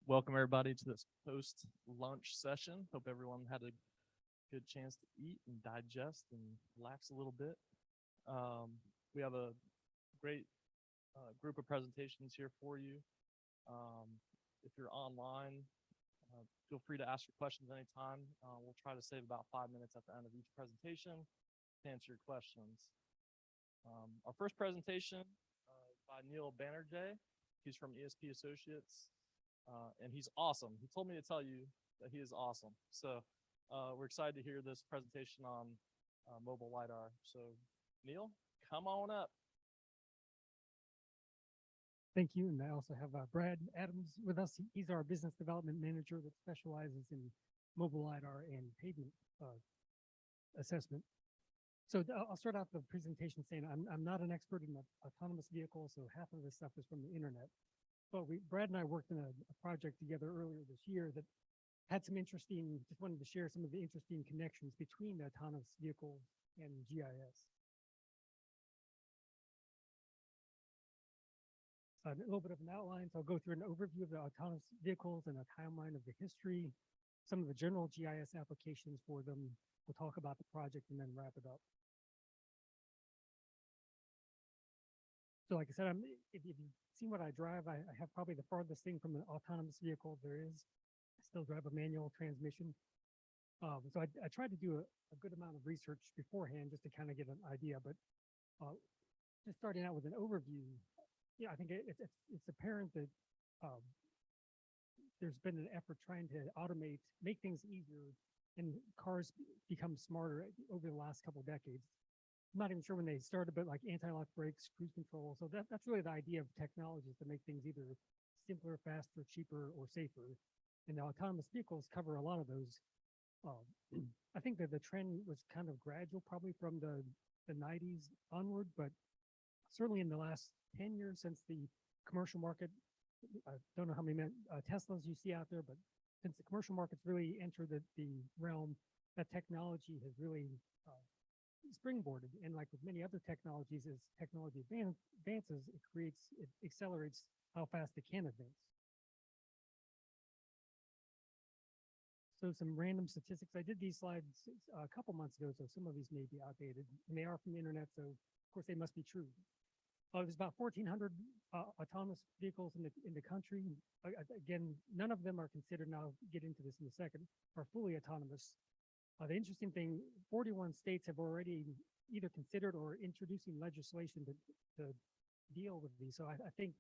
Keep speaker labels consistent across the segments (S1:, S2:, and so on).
S1: Welcome everybody to this post-lunch session. Hope everyone had a good chance to eat and digest and relax a little bit. We have a great group of presentations here for you. If you're online, feel free to ask your questions anytime. We'll try to save about 5 minutes at the end of each presentation to answer your questions. Our first presentation is by Neal Banerjee. He's from ESP Associates. And he's awesome. He told me to tell you that he is awesome. So we're excited to hear this presentation on mobile LiDAR. So Neal, come on up.
S2: Thank you. And I also have Brad Adams with us. He's our business development manager that specializes in mobile LiDAR and pavement assessment. So I'll start out the presentation saying I'm not an expert in autonomous vehicles, so half of this stuff is from the internet. But Brad and I worked in a project together earlier this year that had some interesting, just wanted to share some of the interesting connections between the autonomous vehicles and GIS. A little bit of an outline, so I'll go through an overview of the autonomous vehicles and a timeline of the history, some of the general GIS applications for them. We'll talk about the project and then wrap it up. So like I said, if you've seen what I drive, I have probably the farthest thing from an autonomous vehicle there is. I still drive a manual transmission. So I tried to do a good amount of research beforehand just to kind of get an idea, but just starting out with an overview, I think it's apparent that there's been an effort trying to automate, make things easier, and cars become smarter over the last couple of decades. I'm not even sure when they started, but like anti-lock brakes, cruise control. So that's really the idea of technologies to make things either simpler, faster, cheaper, or safer. And the autonomous vehicles cover a lot of those. I think that the trend was kind of gradual, probably from the 90s onward, but certainly in the last 10 years since the commercial market, I don't know how many Teslas you see out there, but since the commercial market's really entered the realm, that technology has really springboarded. And like with many other technologies, as technology advances, it accelerates how fast it can advance. So some random statistics. I did these slides a couple months ago, so some of these may be outdated, and they are from the internet, so of course they must be true. There's about 1,400 autonomous vehicles in the country. Again, none of them are considered, and I'll get into this in a second, are fully autonomous. The interesting thing, 41 states have already either considered or introducing legislation to deal with these. So I think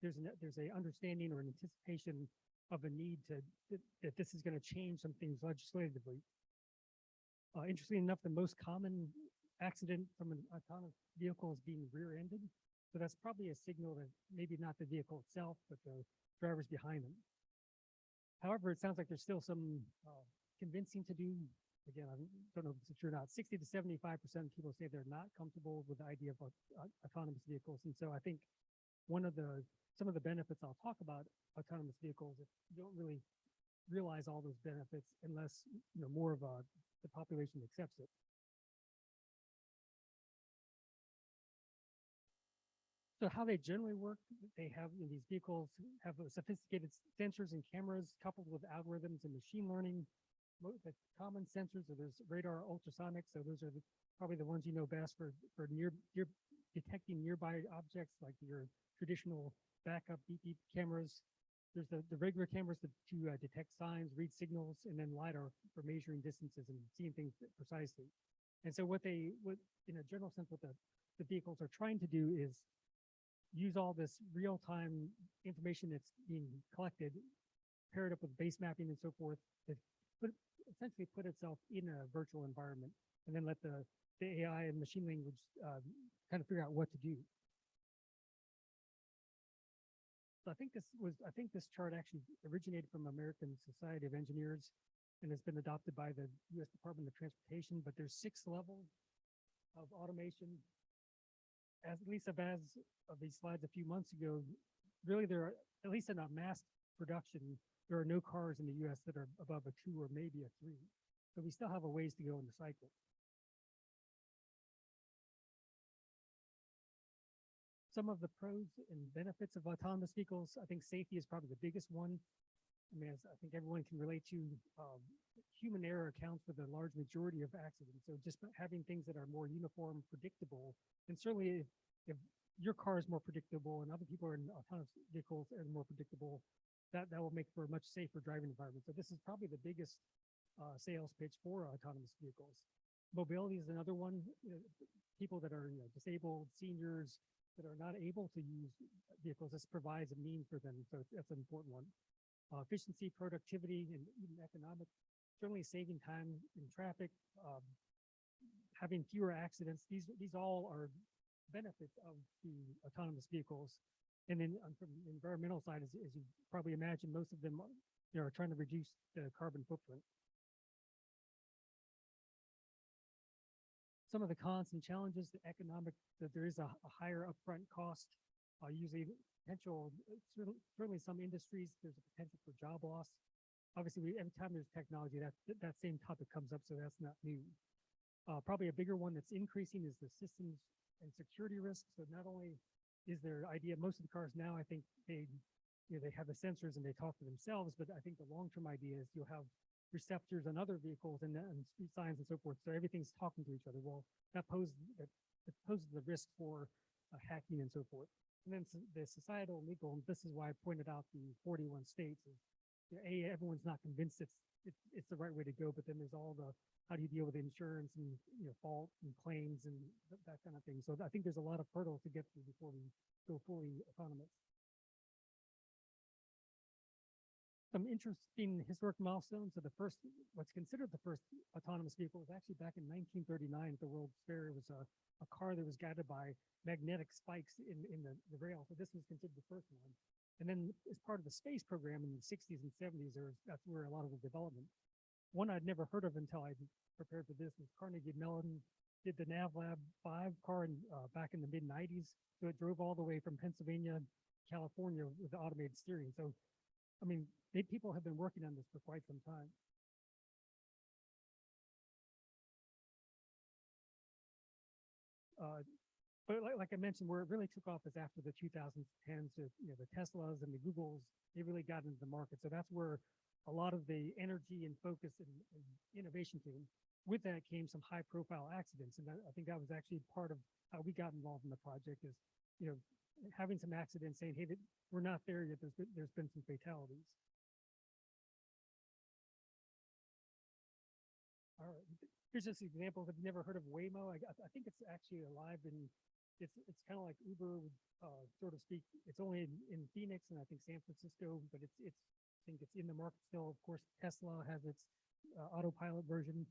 S2: there's a understanding or an anticipation of a need that this is going to change some things legislatively. Interestingly enough, the most common accident from an autonomous vehicle is being rear-ended. So that's probably a signal that maybe not the vehicle itself, but the drivers behind them. However, it sounds like there's still some convincing to do. Again, I don't know if it's true or not. 60 to 75% of people say they're not comfortable with the idea of autonomous vehicles. And so I think some of the benefits I'll talk about autonomous vehicles, if you don't really realize all those benefits unless more of the population accepts it. So how they generally work, they have these vehicles have sophisticated sensors and cameras coupled with algorithms and machine learning. The common sensors are there's radar, ultrasonic, so those are probably the ones you know best for detecting nearby objects like your traditional backup beep cameras. There's the regular cameras to detect signs, read signals, and then LiDAR for measuring distances and seeing things precisely. And so what in a general sense, what the vehicles are trying to do is use all this real-time information that's being collected, pair it up with base mapping and so forth, to essentially put itself in a virtual environment, and then let the AI and machine language kind of figure out what to do. So I think this chart actually originated from American Society of Engineers, and it's been adopted by the U.S. Department of Transportation. But there's 6 levels of automation. At least as of these slides a few months ago, really there are, at least in a mass production, there are no cars in the U.S. that are above a 2 or maybe a 3. So we still have a ways to go in the cycle. Some of the pros and benefits of autonomous vehicles, I think safety is probably the biggest one. I mean, as I think everyone can relate to, human error accounts for the large majority of accidents. So just having things that are more uniform, predictable, and certainly if your car is more predictable and other people are in autonomous vehicles are more predictable, that will make for a much safer driving environment. So this is probably the biggest sales pitch for autonomous vehicles. Mobility is another one. People that are disabled, seniors that are not able to use vehicles, this provides a means for them. So that's an important one. Efficiency, productivity, and even economic, certainly saving time in traffic, having fewer accidents. These all are benefits of the autonomous vehicles. And then from the environmental side, as you probably imagine, most of them are trying to reduce the carbon footprint. Some of the cons and challenges, the economic, that there is a higher upfront cost, usually potential, certainly some industries, there's a potential for job loss. Obviously, every time there's technology, that same topic comes up, so that's not new. Probably a bigger one that's increasing is the systems and security risks. So not only is there idea, most of the cars now, I think they have the sensors and they talk to themselves, but I think the long-term idea is you'll have receptors on other vehicles and street signs and so forth. So everything's talking to each other. Well, that poses the risk for hacking and so forth. And then the societal and legal, and this is why I pointed out the 41 states. Is, everyone's not convinced it's the right way to go, but then there's all the, how do you deal with insurance and fault and claims and that kind of thing. So I think there's a lot of hurdles to get through before we go fully autonomous. Some interesting historic milestones. So the first, what's considered the first autonomous vehicle was actually back in 1939 at the World's Fair. It was a car that was guided by magnetic spikes in the rail. So this was considered the first one. And then as part of the space program in the 60s and 70s, that's where a lot of the development. One I'd never heard of until I prepared for this was Carnegie Mellon did the NavLab 5 car back in the mid-90s. So it drove all the way from Pennsylvania, California with the automated steering. So, I mean, people have been working on this for quite some time. But like I mentioned, where it really took off is after the 2010s. So, the Teslas and the Googles, they really got into the market. So that's where a lot of the energy and focus and innovation came. With that came some high-profile accidents, and I think that was actually part of how we got involved in the project. Is having some accidents, saying, "Hey, we're not there yet. There's been some fatalities." All right, here's just examples. Have you never heard of Waymo? I think it's actually alive and it's kind of like Uber, so to speak. It's only in Phoenix and I think San Francisco, but I think it's in the market still. Of course, Tesla has its autopilot version.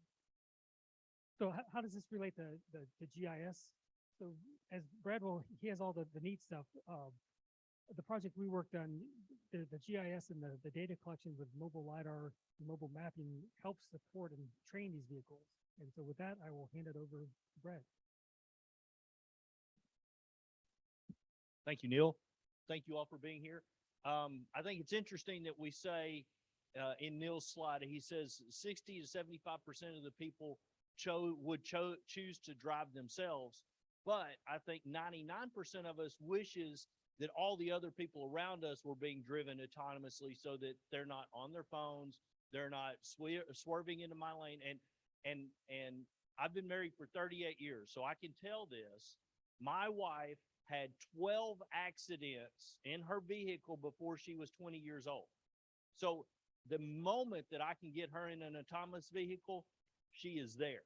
S2: So how does this relate to GIS? So as Bradwell, he has all the neat stuff. The project we worked on, the GIS and the data collection with mobile LiDAR, mobile mapping helps support and train these vehicles. And so with that, I will hand it over to Brad.
S3: Thank you, Neal. Thank you all for being here. I think it's interesting that we say in Neal's slide, he says 60 to 75% of the people would choose to drive themselves. But I think 99% of us wishes that all the other people around us were being driven autonomously so that they're not on their phones, they're not swerving into my lane. And I've been married for 38 years, so I can tell this. My wife had 12 accidents in her vehicle before she was 20 years old. So the moment that I can get her in an autonomous vehicle, she is there.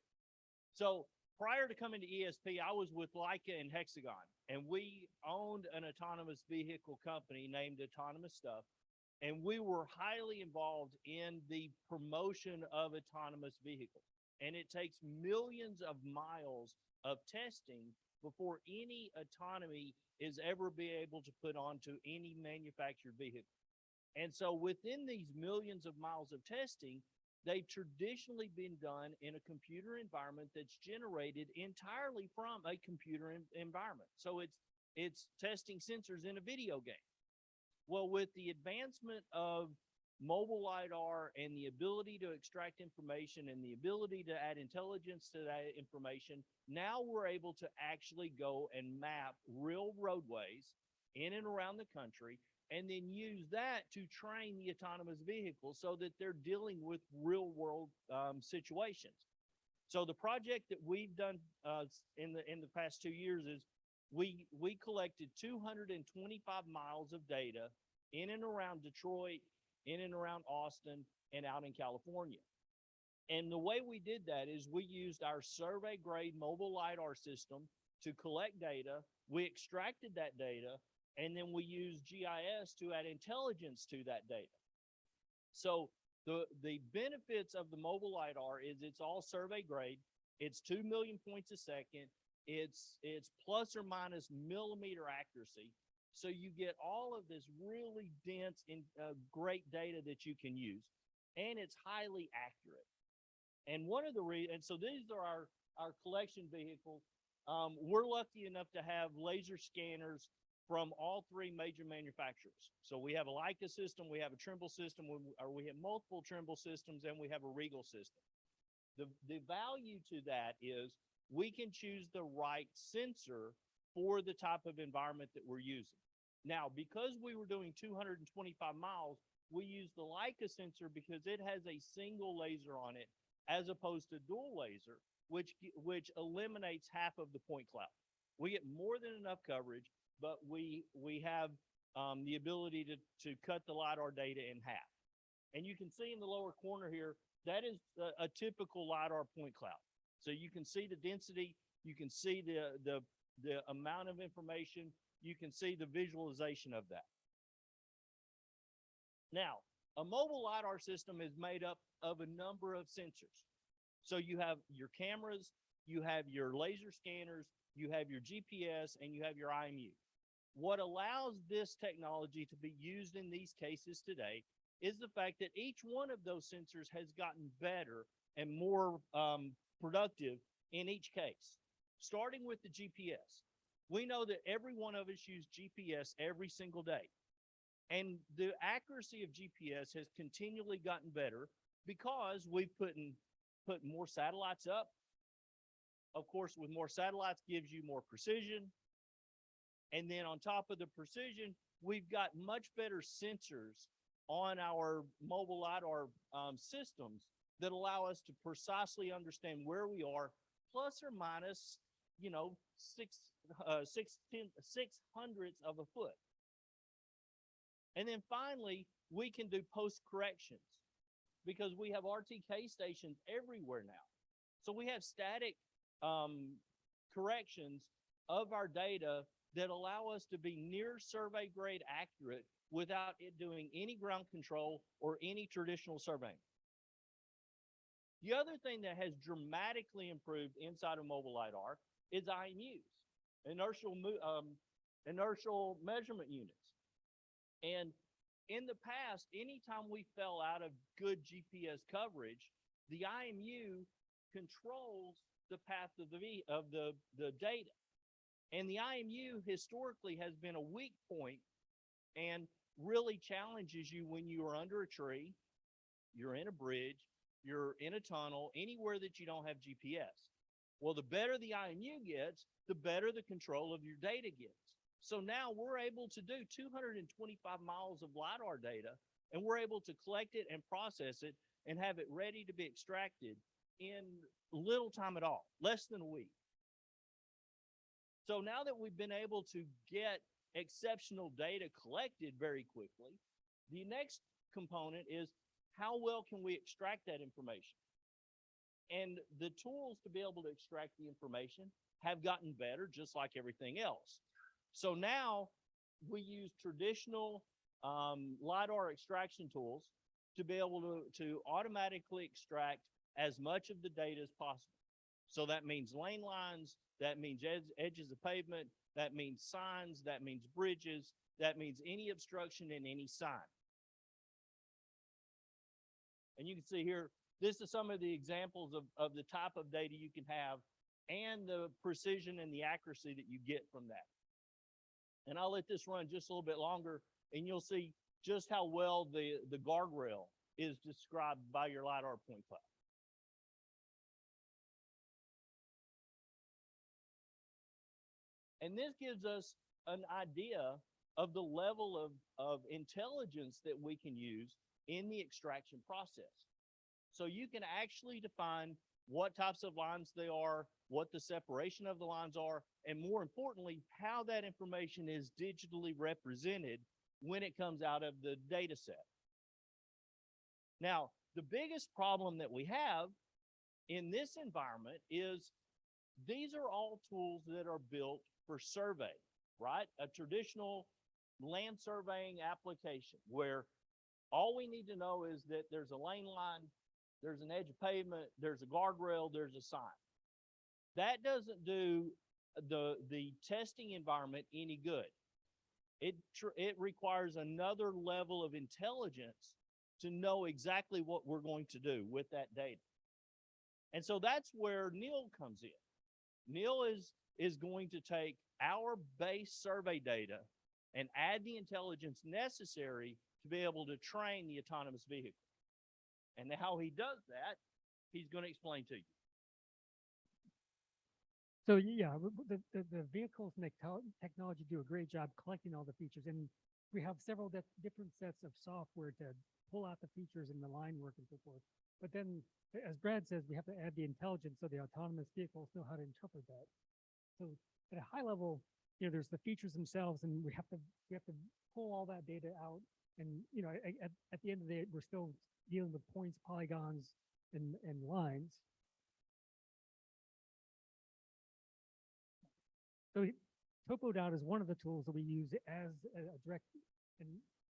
S3: So prior to coming to ESP, I was with Leica and Hexagon, and we owned an autonomous vehicle company named Autonomous Stuff, and we were highly involved in the promotion of autonomous vehicles. And it takes millions of miles of testing before any autonomy is ever be able to put onto any manufactured vehicle. And so within these millions of miles of testing, they've traditionally been done in a computer environment that's generated entirely from a computer environment. So it's testing sensors in a video game. Well, with the advancement of mobile LiDAR and the ability to extract information and the ability to add intelligence to that information, now we're able to actually go and map real roadways in and around the country and then use that to train the autonomous vehicle so that they're dealing with real world situations. So the project that we've done in the past 2 years is we collected 225 miles of data in and around Detroit, in and around Austin, and out in California. And the way we did that is we used our survey grade mobile LiDAR system to collect data. We extracted that data, and then we used GIS to add intelligence to that data. So the benefits of the mobile LiDAR is it's all survey grade. It's 2 million points a second. It's plus or minus millimeter accuracy. So you get all of this really dense and great data that you can use, and it's highly accurate. And one of the reasons, and so these are our collection vehicles. We're lucky enough to have laser scanners from all three major manufacturers. So we have a Leica system, we have a Trimble system, or we have multiple Trimble systems, and we have a Regal system. The value to that is we can choose the right sensor for the type of environment that we're using. Now, because we were doing 225 miles, we use the Leica sensor because it has a single laser on it, as opposed to dual laser, which eliminates half of the point cloud. We get more than enough coverage, but we have the ability to cut the LiDAR data in half. And you can see in the lower corner here, that is a typical LiDAR point cloud. So you can see the density, you can see the amount of information, you can see the visualization of that. Now, a mobile LiDAR system is made up of a number of sensors. So you have your cameras, you have your laser scanners, you have your GPS, and you have your IMU. What allows this technology to be used in these cases today is the fact that each one of those sensors has gotten better and more productive in each case. Starting with the GPS. We know that every one of us use GPS every single day. And the accuracy of GPS has continually gotten better because we've put more satellites up. Of course, with more satellites gives you more precision. And then on top of the precision, we've got much better sensors on our mobile LiDAR systems that allow us to precisely understand where we are, plus or minus, 6/600ths of a foot. And then finally, we can do post corrections because we have RTK stations everywhere now. So we have static corrections of our data that allow us to be near survey grade accurate without it doing any ground control or any traditional surveying. The other thing that has dramatically improved inside of mobile LiDAR is IMUs, inertial measurement units. And in the past, anytime we fell out of good GPS coverage, the IMU controls the path of the data. And the IMU historically has been a weak point and really challenges you when you are under a tree, you're in a bridge, you're in a tunnel, anywhere that you don't have GPS. Well, the better the IMU gets, the better the control of your data gets. So now we're able to do 225 miles of LiDAR data, and we're able to collect it and process it and have it ready to be extracted in little time at all, less than a week. So now that we've been able to get exceptional data collected very quickly, the next component is how well can we extract that information? And the tools to be able to extract the information have gotten better, just like everything else. So now we use traditional LiDAR extraction tools to be able to automatically extract as much of the data as possible. So that means lane lines, that means edges of pavement, that means signs, that means bridges, that means any obstruction in any sign. And you can see here, this is some of the examples of the type of data you can have and the precision and the accuracy that you get from that. And I'll let this run just a little bit longer, and you'll see just how well the guardrail is described by your LiDAR point cloud. And this gives us an idea of the level of intelligence that we can use in the extraction process. So you can actually define what types of lines they are, what the separation of the lines are, and more importantly, how that information is digitally represented when it comes out of the data set. Now, the biggest problem that we have in this environment is these are all tools that are built for survey, right? A traditional land surveying application where all we need to know is that there's a lane line, there's an edge of pavement, there's a guardrail, there's a sign. That doesn't do the testing environment any good. It requires another level of intelligence to know exactly what we're going to do with that data. And so that's where Neal comes in. Neal is going to take our base survey data and add the intelligence necessary to be able to train the autonomous vehicle. And how he does that, he's going to explain to you.
S2: So yeah, the vehicles and technology do a great job collecting all the features, and we have several different sets of software to pull out the features in the line work and so forth. But then, as Brad says, we have to add the intelligence so the autonomous vehicles know how to interpret that. So at a high level, there's the features themselves, and we have to pull all that data out. And at the end of the day, we're still dealing with points, polygons, and lines. So topo data is one of the tools that we use as a direct, and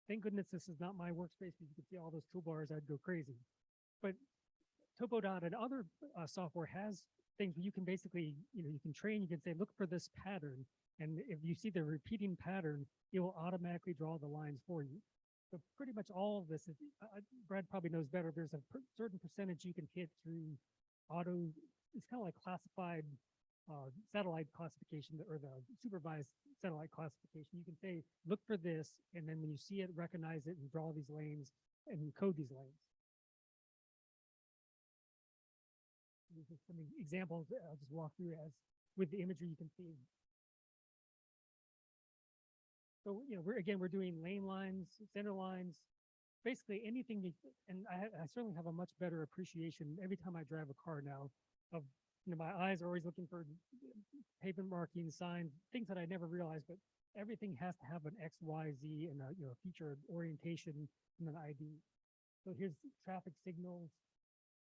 S2: thank goodness this is not my workspace because you can see all those toolbars, I'd go crazy. But topo data and other software has things where you can basically, you can train, you can say, look for this pattern. And if you see the repeating pattern, it will automatically draw the lines for you. So pretty much all of this, is, Brad probably knows better, there's a certain percentage you can hit through auto, it's kind of like classified satellite classification or the supervised satellite classification. You can say, look for this, and then when you see it, recognize it and draw these lanes and code these lanes. These are some examples I'll just walk through as with the imagery you can see. So, we're doing lane lines, center lines, basically anything. And I certainly have a much better appreciation every time I drive a car now of, my eyes are always looking for pavement markings, signs, things that I never realized, but everything has to have an X, Y, Z and a feature orientation and an ID. So here's traffic signals.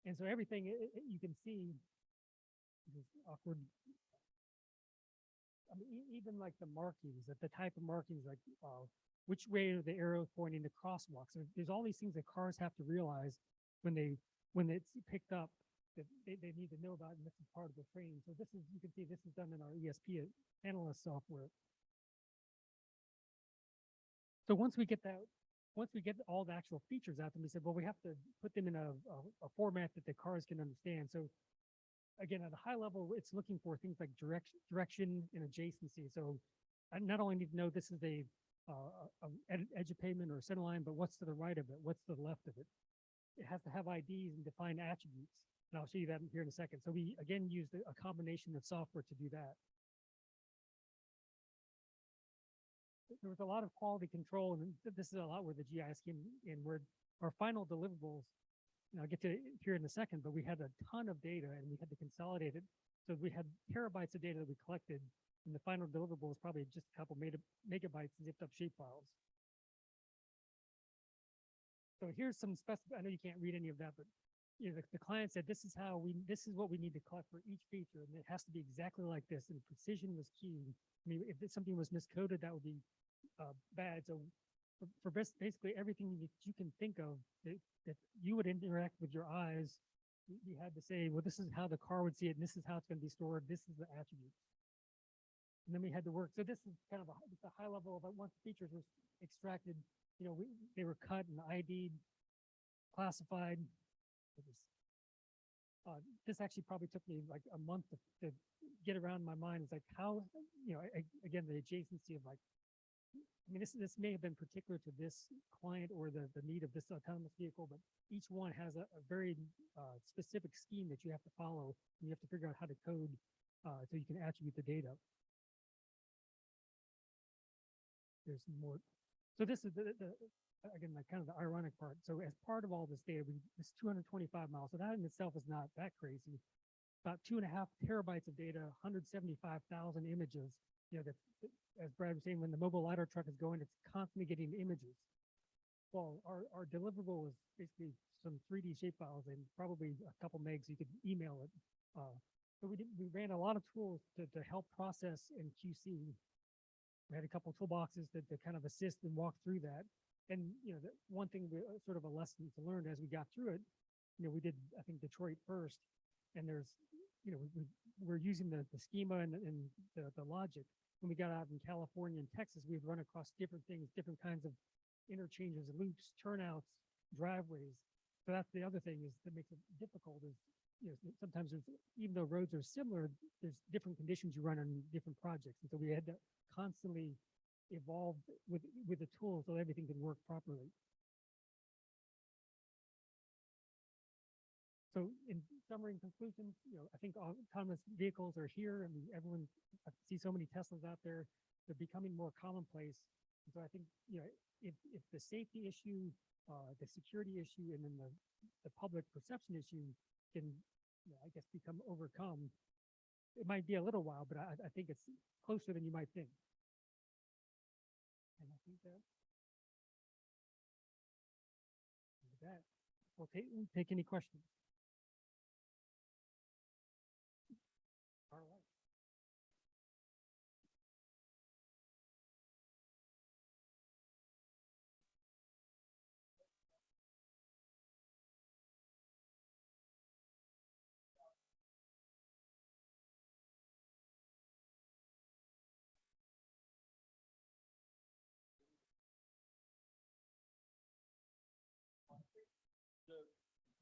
S2: And so everything you can see, this is awkward. I mean, even like the markings, the type of markings, like which way are the arrows pointing to crosswalks. So there's all these things that cars have to realize when it's picked up that they need to know about, and this is part of the training. So this is, you can see this is done in our ESP analyst software. So once we get all the actual features out, then we said, well, we have to put them in a format that the cars can understand. So again, at a high level, it's looking for things like direction and adjacency. So I not only need to know this is a edge of pavement or center line, but what's to the right of it? What's to the left of it? It has to have IDs and define attributes. And I'll show you that here in a second. So we, again, used a combination of software to do that. There was a lot of quality control, and this is a lot where the GIS came in, where our final deliverables, I'll get to it here in a second, but we had a ton of data and we had to consolidate it. So we had terabytes of data that we collected, and the final deliverable was probably just a couple megabytes zipped up shape files. So here's some I know you can't read any of that, but the client said, this is what we need to collect for each feature, and it has to be exactly like this, and precision was key. I mean, if something was miscoded, that would be bad. So for basically everything that you can think of that you would interact with your eyes, you had to say, well, this is how the car would see it, and this is how it's going to be stored, this is the attribute. And then we had to work. So this is kind of a high level of once the features were extracted, they were cut and ID'd, classified. This actually probably took me like a month to get around my mind. It's like how, again, the adjacency of like, I mean, this may have been particular to this client or the need of this autonomous vehicle, but each one has a very specific scheme that you have to follow, and you have to figure out how to code so you can attribute the data. There's more. So this is again, the kind of the ironic part. So as part of all this data, this 225 miles, so that in itself is not that crazy. About 2.5 terabytes of data, 175,000 images. You know, as Brad was saying, when the mobile LiDAR truck is going, it's constantly getting images. Well, our deliverable is basically some 3D shapefiles and probably a couple megs. You could email it. But we ran a lot of tools to help process and QC. We had a couple toolboxes to kind of assist and walk through that. And, you know, one thing, sort of a lesson to learn as we got through it, you know, we did, I think, Detroit first. And there's, you know, we're using the schema and the logic. When we got out in California and Texas, we'd run across different things, different kinds of interchanges, loops, turnouts, driveways. So that's the other thing is that makes it difficult is, you know, sometimes there's, even though roads are similar, there's different conditions you run on different projects. And so we had to constantly evolve with the tools so everything can work properly. So in summary and conclusion, you know, I think autonomous vehicles are here. I mean, I see so many Teslas out there. They're becoming more commonplace. And so I think, you know, if the safety issue, the security issue, and then the public perception issue can, you know, I guess, become overcome, it might be a little while, but I think it's closer than you might think. And I think that with that, we'll take any questions. All right.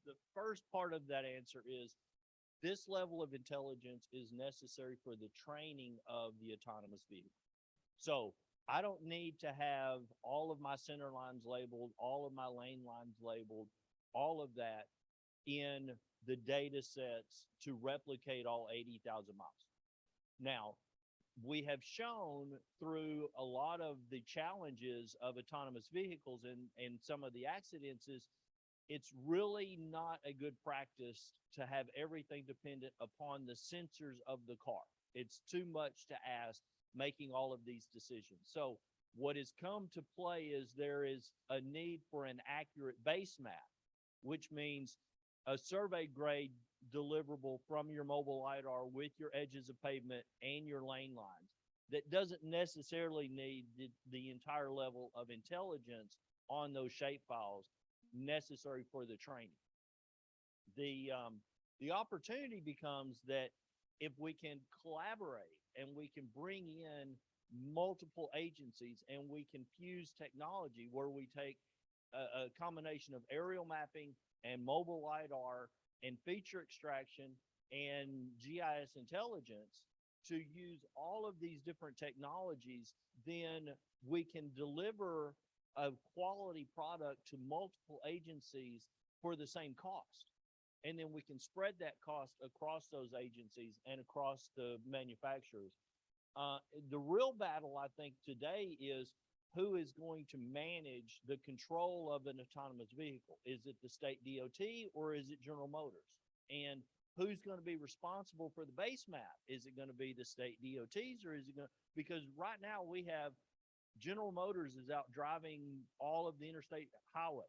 S3: The first part of that answer is this level of intelligence is necessary for the training of the autonomous vehicle. So I don't need to have all of my center lines labeled, all of my lane lines labeled, all of that in the data sets to replicate all 80,000 miles. Now, we have shown through a lot of the challenges of autonomous vehicles and some of the accidents is it's really not a good practice to have everything dependent upon the sensors of the car. It's too much to ask making all of these decisions. So what has come to play is there is a need for an accurate base map, which means a survey grade deliverable from your mobile LiDAR with your edges of pavement and your lane lines that doesn't necessarily need the entire level of intelligence on those shapefiles necessary for the training. The opportunity becomes that if we can collaborate and we can bring in multiple agencies and we can fuse technology where we take a combination of aerial mapping and mobile LiDAR and feature extraction and GIS intelligence to use all of these different technologies, then we can deliver a quality product to multiple agencies for the same cost. And then we can spread that cost across those agencies and across the manufacturers. The real battle, I think, today is who is going to manage the control of an autonomous vehicle? Is it the state DOT or is it General Motors? And who's going to be responsible for the base map? Is it going to be the state DOTs or is it going to, because right now we have General Motors is out driving all of the interstate highways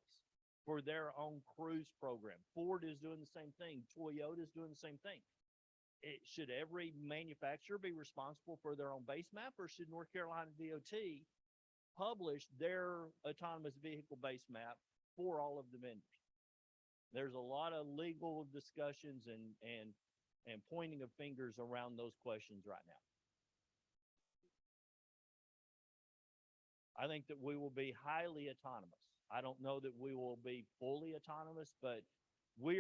S3: for their own cruise program. Ford is doing the same thing. Toyota is doing the same thing. Should every manufacturer be responsible for their own base map, or should North Carolina DOT publish their autonomous vehicle base map for all of the vendors? There's a lot of legal discussions and pointing of fingers around those questions right now. I think that we will be highly autonomous. I don't know that we will be fully autonomous, but we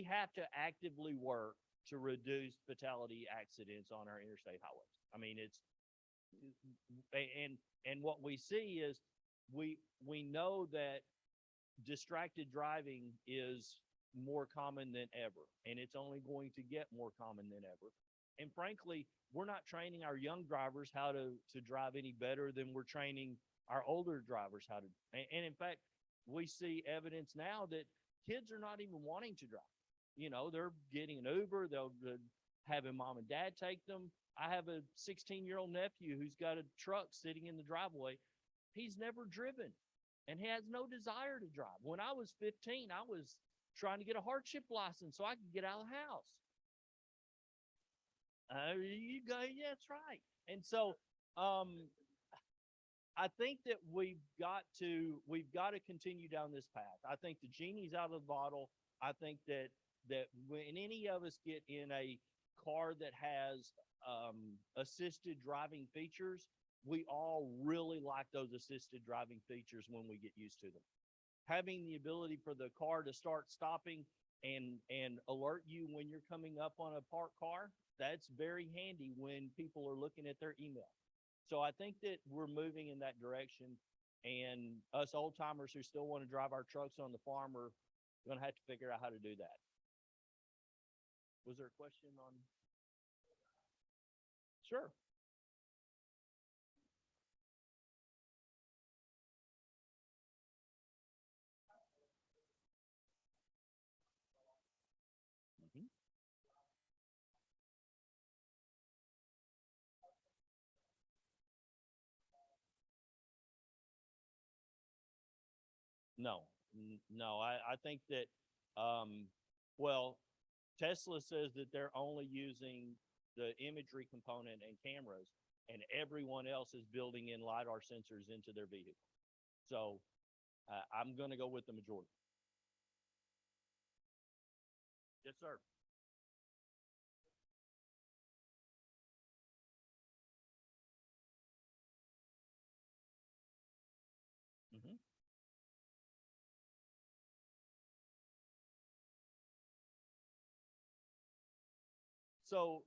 S3: have to actively work to reduce fatality accidents on our interstate highways. I mean, and what we see is we know that distracted driving is more common than ever, and it's only going to get more common than ever. And frankly, we're not training our young drivers how to drive any better than we're training our older drivers how to, and in fact, we see evidence now that kids are not even wanting to drive. You know, they're getting an Uber, they'll having mom and dad take them. I have a 16-year-old nephew who's got a truck sitting in the driveway. He's never driven and he has no desire to drive. When I was 15, I was trying to get a hardship license so I could get out of the house. You go, yeah, that's right. And so, I think that we've got to continue down this path. I think the genie's out of the bottle. I think that when any of us get in a car that has assisted driving features, we all really like those assisted driving features when we get used to them. Having the ability for the car to start stopping and alert you when you're coming up on a parked car, that's very handy when people are looking at their email. So I think that we're moving in that direction, and us old timers who still want to drive our trucks on the farm are going to have to figure out how to do that. Was there a question on? Sure. Mhm. No, I think that, well, Tesla says that they're only using the imagery component and cameras, and everyone else is building in LiDAR sensors into their vehicle. So I'm going to go with the majority. Yes, sir. Mhm. So,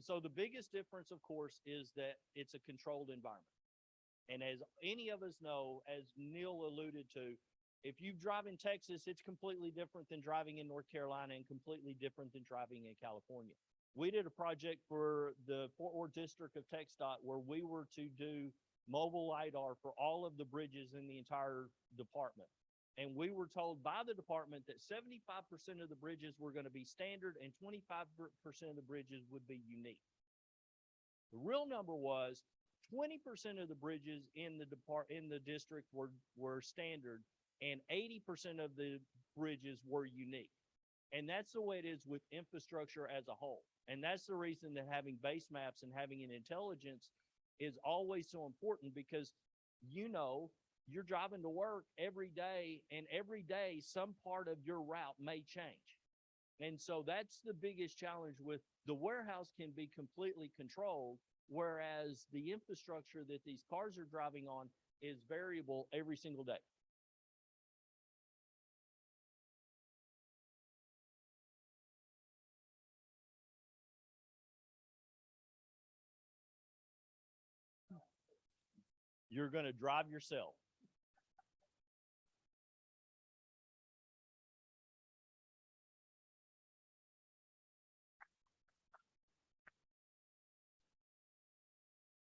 S3: so the biggest difference, of course, is that it's a controlled environment. And as any of us know, as Neal alluded to, if you drive in Texas, it's completely different than driving in North Carolina and completely different than driving in California. We did a project for the Fort Worth District of TxDOT where we were to do mobile LiDAR for all of the bridges in the entire department. And we were told by the department that 75% of the bridges were going to be standard and 25% of the bridges would be unique. The real number was 20% of the bridges in the district were standard and 80% of the bridges were unique. And that's the way it is with infrastructure as a whole. And that's the reason that having base maps and having an intelligence is always so important, because you know you're driving to work every day, and every day some part of your route may change. And so that's the biggest challenge with the warehouse can be completely controlled, whereas the infrastructure that these cars are driving on is variable every single day. You're going to drive yourself.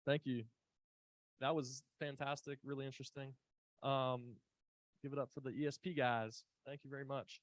S1: Thank you. That was fantastic, really interesting. Give it up for the ESP guys. Thank you very much.